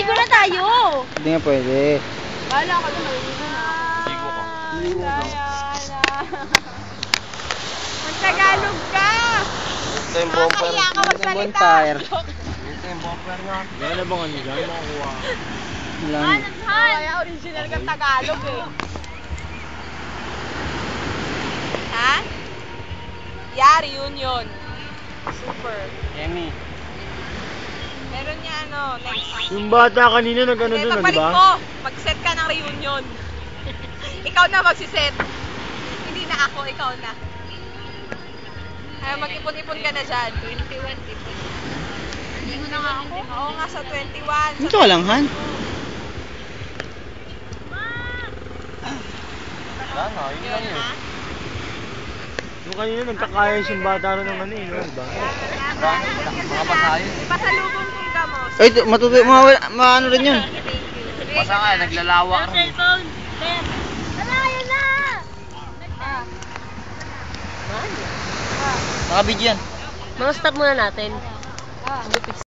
Maligo na tayo. Hindi nga pwede. Bahala ka na maligo na. Ligo ka. Magtagalog ka. Ito yung bumper. Nakakahiya ka magsalita. Bonfire. Ito yung bumper nga. Yan na bang ano dyan? Makakuha. Lang. Kaya original kang Tagalog eh. Ha? Yeah, reunion. Super. Emmy. Meron niya ano, next. Yung bata kanina nag-ano Hindi, dun, di pagbalik ba? mo, mag-set ka ng reunion. Ikaw na magsiset. Hindi na ako, ikaw na. Ay, mag-ipon-ipon ka na dyan. 21, ipon. Hindi mo na nga ako. Oo nga, sa 21. Dito ka lang, Han. Wala na, yun lang yun. Ha? Yung kanina nagkakaya yung bata na ng ano eh, no? Diba? Mga pasayo. Pasalubong kong gamos. Ay, maano rin yun. Basta nga, naglalawak rin. Ayun na! Nakabidyo yan. Mga stop muna natin.